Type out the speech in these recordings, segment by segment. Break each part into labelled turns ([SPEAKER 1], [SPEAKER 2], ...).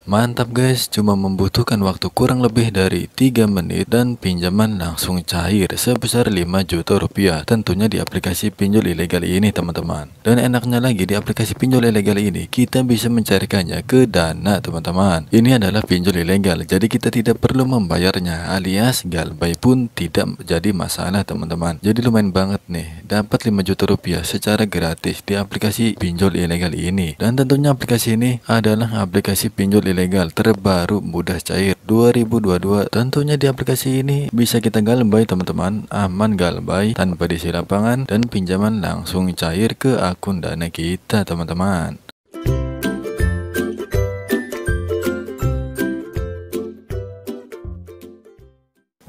[SPEAKER 1] Mantap guys, cuma membutuhkan waktu kurang lebih dari 3 menit dan pinjaman langsung cair sebesar 5 juta rupiah. Tentunya di aplikasi pinjol ilegal ini teman-teman. Dan enaknya lagi di aplikasi pinjol ilegal ini kita bisa mencairkannya ke Dana teman-teman. Ini adalah pinjol ilegal, jadi kita tidak perlu membayarnya, alias galbay pun tidak jadi masalah teman-teman. Jadi lumayan banget nih, dapat 5 juta rupiah secara gratis di aplikasi pinjol ilegal ini. Dan tentunya aplikasi ini adalah aplikasi pinjol ilegal terbaru mudah cair 2022. Tentunya di aplikasi ini bisa kita galbay teman-teman, aman galbay tanpa diisi lapangan dan pinjaman langsung cair ke akun Dana kita teman-teman.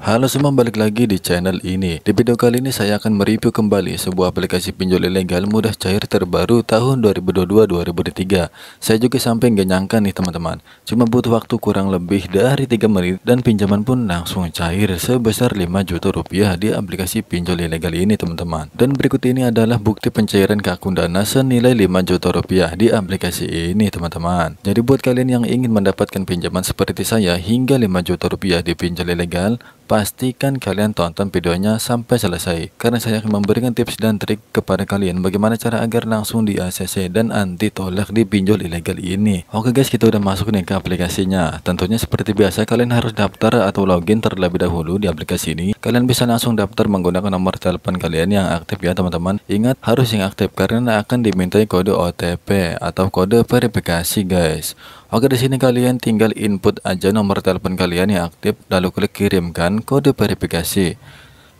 [SPEAKER 1] Halo semua, balik lagi di channel ini. Di video kali ini saya akan mereview kembali sebuah aplikasi pinjol ilegal mudah cair terbaru tahun 2022-2023. Saya juga sampai nggak nyangka nih teman-teman, cuma butuh waktu kurang lebih dari 3 menit dan pinjaman pun langsung cair sebesar 5 juta rupiah di aplikasi pinjol ilegal ini teman-teman. Dan berikut ini adalah bukti pencairan ke akun Dana senilai 5 juta rupiah di aplikasi ini teman-teman. Jadi buat kalian yang ingin mendapatkan pinjaman seperti saya hingga 5 juta rupiah di pinjol ilegal, pastikan kalian tonton videonya sampai selesai, karena saya akan memberikan tips dan trik kepada kalian bagaimana cara agar langsung di ACC dan anti tolak di pinjol ilegal ini. Oke guys, kita udah masuk nih ke aplikasinya. Tentunya seperti biasa kalian harus daftar atau login terlebih dahulu di aplikasi ini. Kalian bisa langsung daftar menggunakan nomor telepon kalian yang aktif ya teman-teman. Ingat, harus yang aktif karena akan dimintai kode OTP atau kode verifikasi guys. Oke, di sini kalian tinggal input aja nomor telepon kalian yang aktif, lalu klik kirimkan kode verifikasi.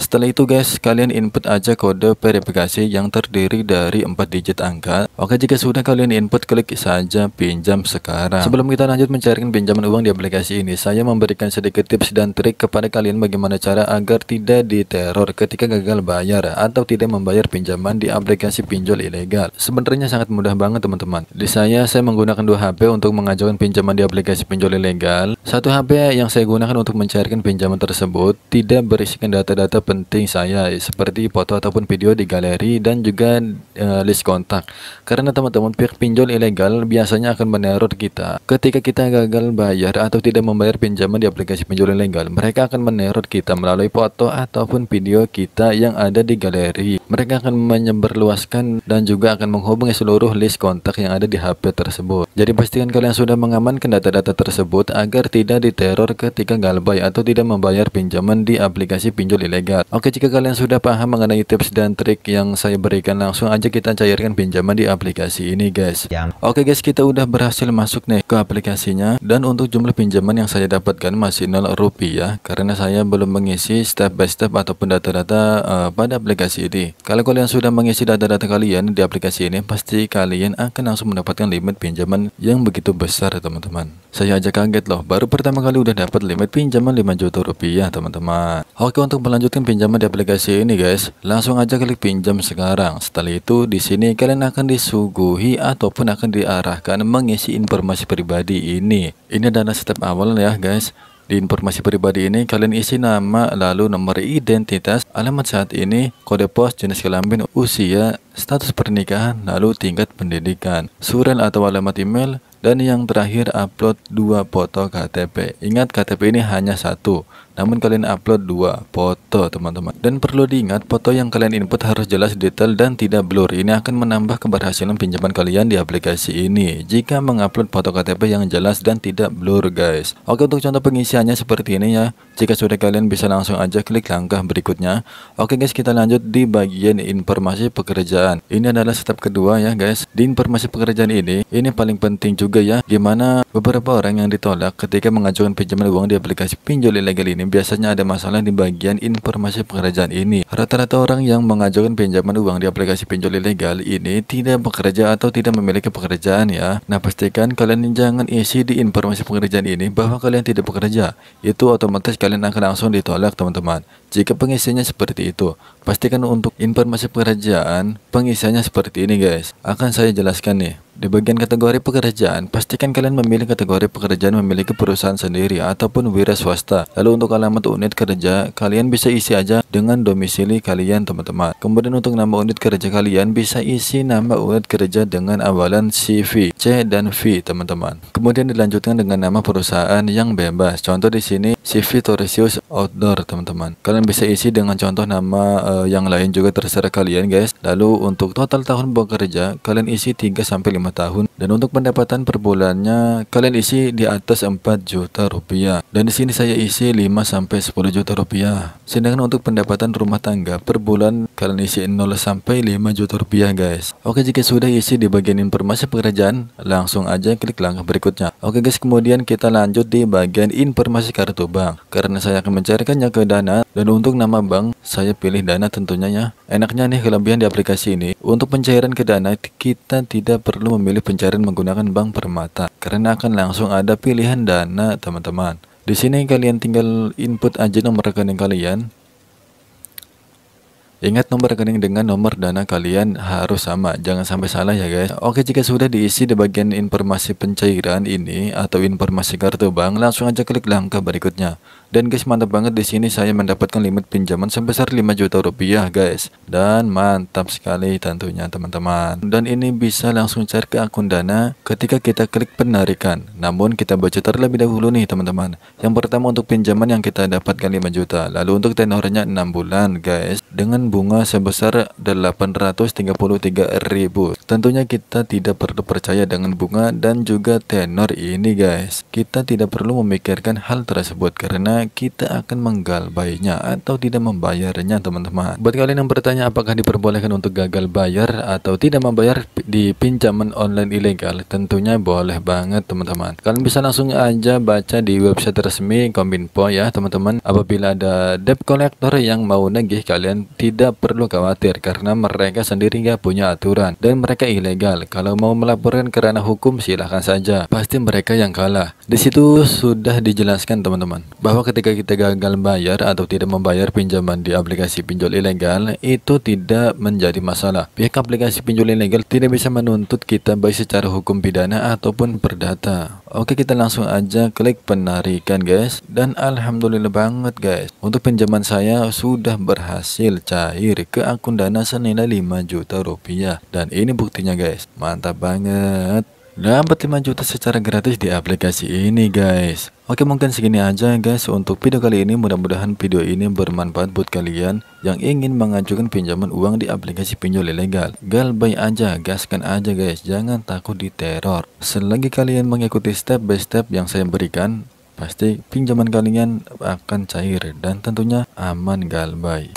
[SPEAKER 1] Setelah itu guys, kalian input aja kode verifikasi yang terdiri dari 4 digit angka. Oke, jika sudah kalian input, klik saja pinjam sekarang. Sebelum kita lanjut mencarikan pinjaman uang di aplikasi ini, saya memberikan sedikit tips dan trik kepada kalian bagaimana cara agar tidak diteror ketika gagal bayar atau tidak membayar pinjaman di aplikasi pinjol ilegal. Sebenarnya sangat mudah banget teman-teman. Di saya menggunakan 2 HP untuk mengajukan pinjaman di aplikasi pinjol ilegal. Satu HP yang saya gunakan untuk mencairkan pinjaman tersebut tidak berisikan data-data penting saya seperti foto ataupun video di galeri dan juga list kontak, karena teman-teman pihak pinjol ilegal biasanya akan meneror kita ketika kita gagal bayar atau tidak membayar pinjaman di aplikasi pinjol ilegal. Mereka akan meneror kita melalui foto ataupun video kita yang ada di galeri. Mereka akan menyebarluaskan dan juga akan menghubungi seluruh list kontak yang ada di HP tersebut. Jadi pastikan kalian sudah mengamankan data-data tersebut agar tidak diteror ketika galbay atau tidak membayar pinjaman di aplikasi pinjol ilegal. Oke, jika kalian sudah paham mengenai tips dan trik yang saya berikan, langsung aja kita cairkan pinjaman di aplikasi ini guys. Oke guys, kita udah berhasil masuk nih ke aplikasinya, dan untuk jumlah pinjaman yang saya dapatkan masih 0 rupiah karena saya belum mengisi step by step ataupun data-data pada aplikasi ini. Kalau kalian sudah mengisi data-data kalian di aplikasi ini, pasti kalian akan langsung mendapatkan limit pinjaman yang begitu besar teman-teman. Saya aja kaget loh, baru pertama kali udah dapat limit pinjaman 5 juta rupiah teman-teman. Oke, untuk melanjutkan pinjaman di aplikasi ini guys, langsung aja klik pinjam sekarang. Setelah itu di sini kalian akan disuguhi ataupun akan diarahkan mengisi informasi pribadi ini. Ini adalah step awal ya guys. Di informasi pribadi ini kalian isi nama, lalu nomor identitas, alamat saat ini, kode pos, jenis kelamin, usia, status pernikahan, lalu tingkat pendidikan, surel atau alamat email, dan yang terakhir upload 2 foto KTP. Ingat, KTP ini hanya 1, namun kalian upload 2 foto teman-teman. Dan perlu diingat, foto yang kalian input harus jelas, detail, dan tidak blur. Ini akan menambah keberhasilan pinjaman kalian di aplikasi ini jika mengupload foto KTP yang jelas dan tidak blur guys. Oke, untuk contoh pengisiannya seperti ini ya. Jika sudah, kalian bisa langsung aja klik langkah berikutnya. Oke guys, kita lanjut di bagian informasi pekerjaan. Ini adalah step kedua ya guys. Di informasi pekerjaan ini paling penting juga ya, gimana beberapa orang yang ditolak ketika mengajukan pinjaman uang di aplikasi pinjol ilegal ini biasanya ada masalah di bagian informasi pekerjaan ini. Rata-rata orang yang mengajukan pinjaman uang di aplikasi pinjol ilegal ini tidak bekerja atau tidak memiliki pekerjaan ya. Nah, pastikan kalian jangan isi di informasi pekerjaan ini bahwa kalian tidak bekerja. Itu otomatis kalian akan langsung ditolak teman-teman. Jika pengisiannya seperti itu, pastikan untuk informasi pekerjaan pengisiannya seperti ini guys. Akan saya jelaskan nih. Di bagian kategori pekerjaan, pastikan kalian memilih kategori pekerjaan memiliki perusahaan sendiri ataupun wira swasta. Lalu untuk alamat unit kerja, kalian bisa isi aja dengan domisili kalian teman-teman. Kemudian untuk nama unit kerja kalian bisa isi nama unit kerja dengan awalan CV, C dan V teman-teman. Kemudian dilanjutkan dengan nama perusahaan yang bebas. Contoh di sini CV Torisius Outdoor teman-teman. Kalian bisa isi dengan contoh nama yang lain juga terserah kalian guys. Lalu untuk total tahun bekerja kalian isi 3 sampai 5 tahun, dan untuk pendapatan per bulannya kalian isi di atas 4 juta rupiah, dan di sini saya isi 5 sampai 10 juta rupiah. Sedangkan untuk pendapatan rumah tangga per bulan kalian isi 0 sampai 5 juta rupiah guys. Oke, jika sudah isi di bagian informasi pekerjaan, langsung aja klik langkah berikutnya. Oke guys, kemudian kita lanjut di bagian informasi kartu bank, karena saya akan mencairkannya ke Dana, dan untuk nama bank saya pilih Dana tentunya ya. Enaknya nih kelebihan di aplikasi ini, untuk pencairan ke Dana kita tidak perlu memilih pencairan menggunakan bank permata, karena akan langsung ada pilihan Dana teman-teman. Di sini kalian tinggal input aja nomor rekening kalian. Ingat, nomor rekening dengan nomor Dana kalian harus sama, jangan sampai salah ya guys. Oke, jika sudah diisi di bagian informasi pencairan ini atau informasi kartu bank, langsung aja klik langkah berikutnya. Dan guys, mantap banget, di sini saya mendapatkan limit pinjaman sebesar 5 juta rupiah guys. Dan mantap sekali tentunya teman-teman. Dan ini bisa langsung cair ke akun Dana ketika kita klik penarikan. Namun kita baca terlebih dahulu nih teman-teman. Yang pertama untuk pinjaman yang kita dapatkan 5 juta. Lalu untuk tenornya 6 bulan guys, dengan bunga sebesar 833.000. Tentunya kita tidak perlu percaya dengan bunga dan juga tenor ini guys. Kita tidak perlu memikirkan hal tersebut karena kita akan menggalbainya atau tidak membayarnya teman-teman. Buat kalian yang bertanya apakah diperbolehkan untuk gagal bayar atau tidak membayar di pinjaman online ilegal, tentunya boleh banget teman-teman. Kalian bisa langsung aja baca di website resmi Kominfo ya teman-teman. Apabila ada debt collector yang mau nagih, kalian tidak perlu khawatir karena mereka sendiri nggak punya aturan dan mereka ilegal. Kalau mau melaporkan ke ranah hukum silahkan saja, pasti mereka yang kalah. Di situ sudah dijelaskan teman-teman bahwa ketika kita gagal bayar atau tidak membayar pinjaman di aplikasi pinjol ilegal, itu tidak menjadi masalah. Pihak aplikasi pinjol ilegal tidak bisa menuntut kita baik secara hukum pidana ataupun perdata. Oke, kita langsung aja klik penarikan guys. Dan alhamdulillah banget guys, untuk pinjaman saya sudah berhasil cair ke akun Dana senilai 5 juta rupiah. Dan ini buktinya guys, mantap banget. Dapat 5 juta secara gratis di aplikasi ini guys. Oke, mungkin segini aja guys untuk video kali ini. Mudah-mudahan video ini bermanfaat buat kalian yang ingin mengajukan pinjaman uang di aplikasi pinjol ilegal. Galbay aja, gaskan aja guys, jangan takut diteror. Selagi kalian mengikuti step by step yang saya berikan, pasti pinjaman kalian akan cair dan tentunya aman galbay.